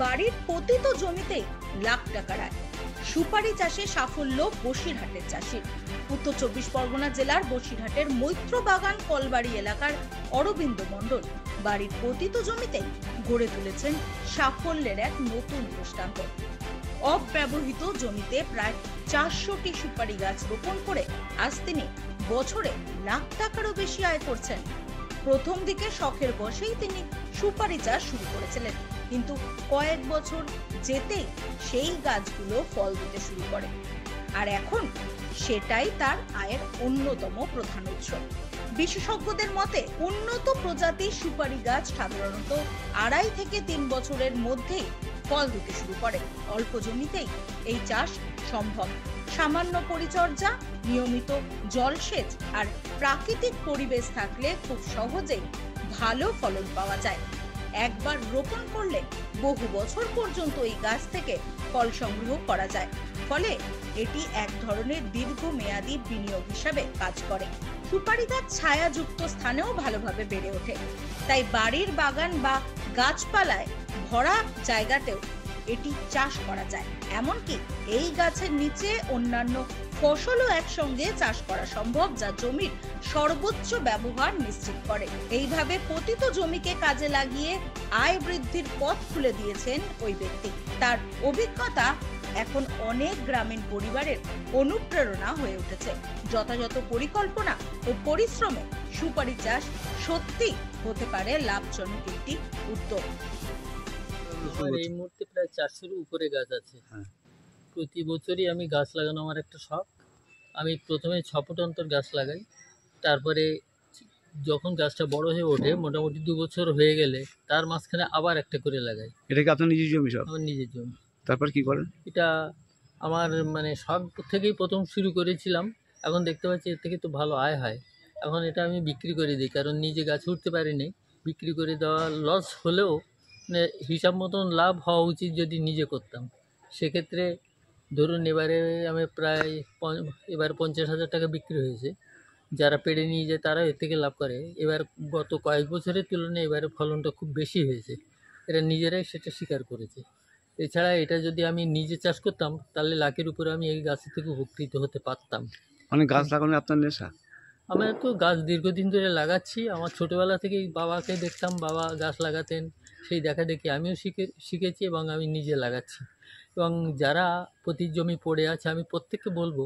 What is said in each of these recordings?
বাড়ির পতিত জমিতে লাখ টাকার আয়। সুপারি চাষে সাফল্য বসিরহাটের চাষির। উত্তর 24 পরগনা জেলার বসিরহাটের মৈত্র বাগান কলবাড়ি এলাকার অরবিন্দ মণ্ডল বাড়ির পতিত জমিতে গড়ে তুলেছেন সাফল্যের এক নতুন দৃষ্টান্ত। অব্যবহৃত জমিতে প্রায় 400টি সুপারি গাছ রোপণ করে আজ তিনি বছরে লাখ টাকারও বেশি আয় করছেন। প্রথম দিকে শখের বশেই তিনি সুপারি চাষ শুরু করেছিলেন, কিন্তু কয়েক বছর যেতেই সেই গাছগুলো ফল দিতে শুরু করে, আর এখন সেটাই তার আয়ের অন্যতম প্রধান উৎস। বিশেষজ্ঞদের মতে উন্নত প্রজাতির সুপারি গাছ সাধারণত 2.5 থেকে 3 বছরের মধ্যেই ফল দিতে শুরু করে। অল্প জমিতেই এই চাষ সম্ভব। সামান্য পরিচর্যা, নিয়মিত জলসেচ আর প্রাকৃতিক পরিবেশ থাকলে খুব সহজেই ভালো ফলন পাওয়া যায়। একবার রোপণ করলে বহু বছর পর্যন্ত এই গাছ থেকে ফল সংগ্রহ করা যায়, ফলে এটি এক ধরনের দীর্ঘমেয়াদী বিনিয়োগ হিসাবে কাজ করে। সুপারি গাছ ছায়াযুক্ত স্থানেও ভালোভাবে বেড়ে ওঠে, তাই বাড়ির বাগান বা গাছপালায় ভরা জায়গাতেও এটি চাষ করা যায়। এমনকি এই গাছের নিচে অন্যান্য ফসলও একসঙ্গে চাষ করা সম্ভব, যা জমির সর্বোচ্চ ব্যবহার নিশ্চিত করে। এইভাবে পতিত জমিকে কাজে লাগিয়ে আয় বৃদ্ধির পথ খুলে দিয়েছেন ওই ব্যক্তি। তার অভিজ্ঞতা এখন অনেক গ্রামীণ পরিবারের অনুপ্রেরণা হয়ে উঠেছে। যথাযথ পরিকল্পনা ও পরিশ্রমে সুপারি চাষ সত্যি হতে পারে লাভজনক একটি উদ্যোগ। এই মুহূর্তে প্রায় 400-এর উপরে গাছ আছে। প্রতি বছরই আমি গাছ লাগানো আমার একটা শখ। আমি প্রথমে 6 ফুট অন্তর গাছ লাগাই, তারপরে যখন গাছটা বড় হয়ে ওঠে, মোটামুটি 2 বছর হয়ে গেলে তার মাঝখানে আবার একটা করে লাগাই। এটা কি আপনার নিজের জমি? সব আমার নিজের জমি। তারপর কি করেন? এটা আমার মানে শখ থেকেই প্রথম শুরু করেছিলাম। এখন দেখতে পাচ্ছি এর থেকে তো ভালো আয় হয়। এখন এটা আমি বিক্রি করে দিই, কারণ নিজে গাছে উঠতে পারিনি। বিক্রি করে দেওয়া লস হলেও মানে হিসাব মতন লাভ হওয়া উচিত যদি নিজে করতাম। সেক্ষেত্রে ধরুন এবারে আমি প্রায় এবার 50,000 টাকা বিক্রি হয়েছে। যারা পেড়ে নিয়ে যায় তারা এর থেকে লাভ করে। এবার গত কয়েক বছরের তুলনায় এবারে ফলনটা খুব বেশি হয়েছে, এরা নিজেরাই সেটা স্বীকার করেছে। এছাড়া এটা যদি আমি নিজে চাষ করতাম তাহলে লাখের উপরে আমি এই গাছের থেকে উপকৃত হতে পারতাম। মানে গাছ লাগানো আপনার নেশা? আমি তো গাছ দীর্ঘদিন ধরে লাগাচ্ছি। আমার ছোটোবেলা থেকেই বাবাকে দেখতাম, বাবা গাছ লাগাতেন, সেই দেখা দেখি আমিও শিখেছি এবং আমি নিজে লাগাচ্ছি। এবং যারা প্রতি জমি পড়ে আছে আমি প্রত্যেককে বলবো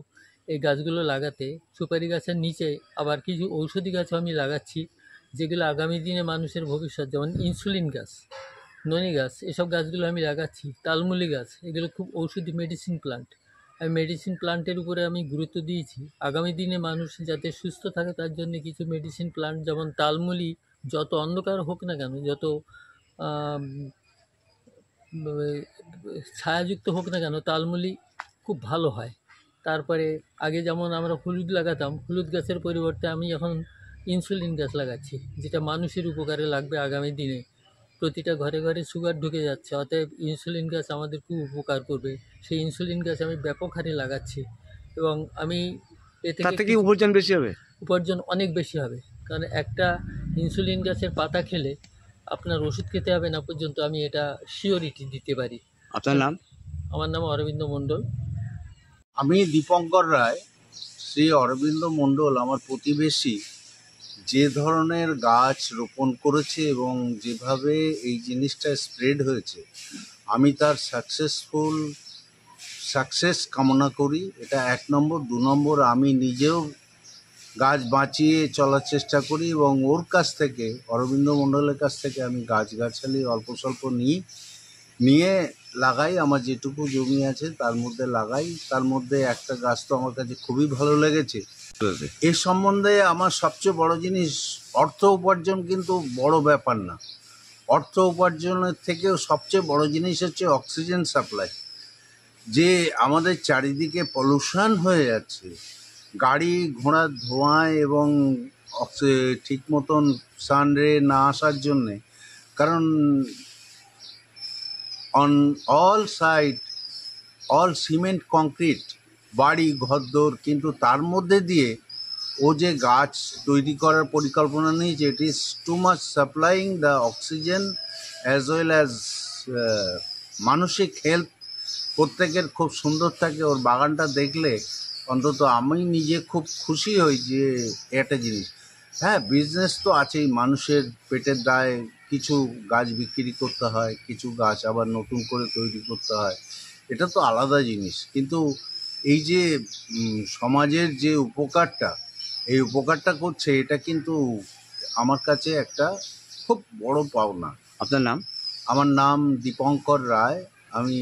এই গাছগুলো লাগাতে। সুপারি গাছের নিচে আবার কিছু ঔষধি গাছও আমি লাগাচ্ছি, যেগুলো আগামী দিনে মানুষের ভবিষ্যৎ, যেমন ইনসুলিন গাছ, ননি গাছ, এসব গাছগুলো আমি লাগাচ্ছি। তালমুলি গাছ, এগুলো খুব ঔষধি মেডিসিন প্লান্ট। আমি মেডিসিন প্লান্টের উপরে আমি গুরুত্ব দিয়েছি। আগামী দিনে মানুষ যাতে সুস্থ থাকে তার জন্য কিছু মেডিসিন প্লান্ট, যেমন তালমুলি, যত অন্ধকার হোক না কেন, যত ছায়াযুক্ত হোক না কেন, তালমুলি খুব ভালো হয়। তারপরে আগে যেমন আমরা হলুদ লাগাতাম, হলুদ গাছের পরিবর্তে আমি এখন ইনসুলিন গাছ লাগাচ্ছি, যেটা মানুষের উপকারে লাগবে আগামী দিনে। প্রতিটা ঘরে ঘরে সুগার ঢুকে যাচ্ছে, অতএব ইনসুলিন গাছ আমাদের খুব উপকার করবে। সেই ইনসুলিন গাছ আমি ব্যাপক হারে লাগাচ্ছি এবং আমি তাতে কি উপার্জন বেশি হবে? উপার্জন অনেক বেশি হবে, কারণ একটা ইনসুলিন গাছের পাতা খেলে আপনার ওষুধ খেতে হবে না পর্যন্ত আমি এটা শিওরিটি দিতে পারি। আপনার নাম? আমার নাম অরবিন্দ মণ্ডল। আমি দীপঙ্কর রায়। শ্রী অরবিন্দ মণ্ডল আমার প্রতিবেশী যে ধরনের গাছ রোপণ করেছে এবং যেভাবে এই জিনিসটা স্প্রেড হয়েছে, আমি তার সাকসেস কামনা করি। এটা 1 নম্বর। 2 নম্বর, আমি নিজেও গাছ বাঁচিয়ে চলার চেষ্টা করি এবং ওর কাছ থেকে, অরবিন্দ মণ্ডলের কাছ থেকে আমি গাছগাছালি অল্প স্বল্প নিয়ে লাগাই। আমার যেটুকু জমি আছে তার মধ্যে লাগাই। তার মধ্যে একটা গাছ তো আমার কাছে খুবই ভালো লেগেছে। এর সম্বন্ধে আমার সবচেয়ে বড় জিনিস, অর্থ উপার্জন কিন্তু বড় ব্যাপার না। অর্থ উপার্জনের থেকেও সবচেয়ে বড় জিনিস হচ্ছে অক্সিজেন সাপ্লাই। যে আমাদের চারিদিকে পলিউশন হয়ে যাচ্ছে গাড়ি ঘোড়ার ধোঁয়ায় এবং ঠিক মতন সানরে না আসার জন্যে, কারণ on all side all cement concrete বাড়ি ঘরদোর, কিন্তু তার মধ্যে দিয়ে ও যে গাছ তৈরি করার পরিকল্পনা নিয়েছে, it is too much supplying the oxygen as well as মানসিক হেল্প প্রত্যেকের খুব সুন্দর থাকে। ওর বাগানটা দেখলে অন্তত আমি নিজে খুব খুশি হই যে একটা জিনিস। হ্যাঁ, বিজনেস তো আছেই, মানুষের পেটের দায়ে কিছু গাছ বিক্রি করতে হয়, কিছু গাছ আবার নতুন করে তৈরি করতে হয়, এটা তো আলাদা জিনিস। কিন্তু এই যে সমাজের যে উপকারটা, এই উপকারটা করছে, এটা কিন্তু আমার কাছে একটা খুব বড় পাওনা। আপনার নাম? আমার নাম দীপঙ্কর রায়। আমি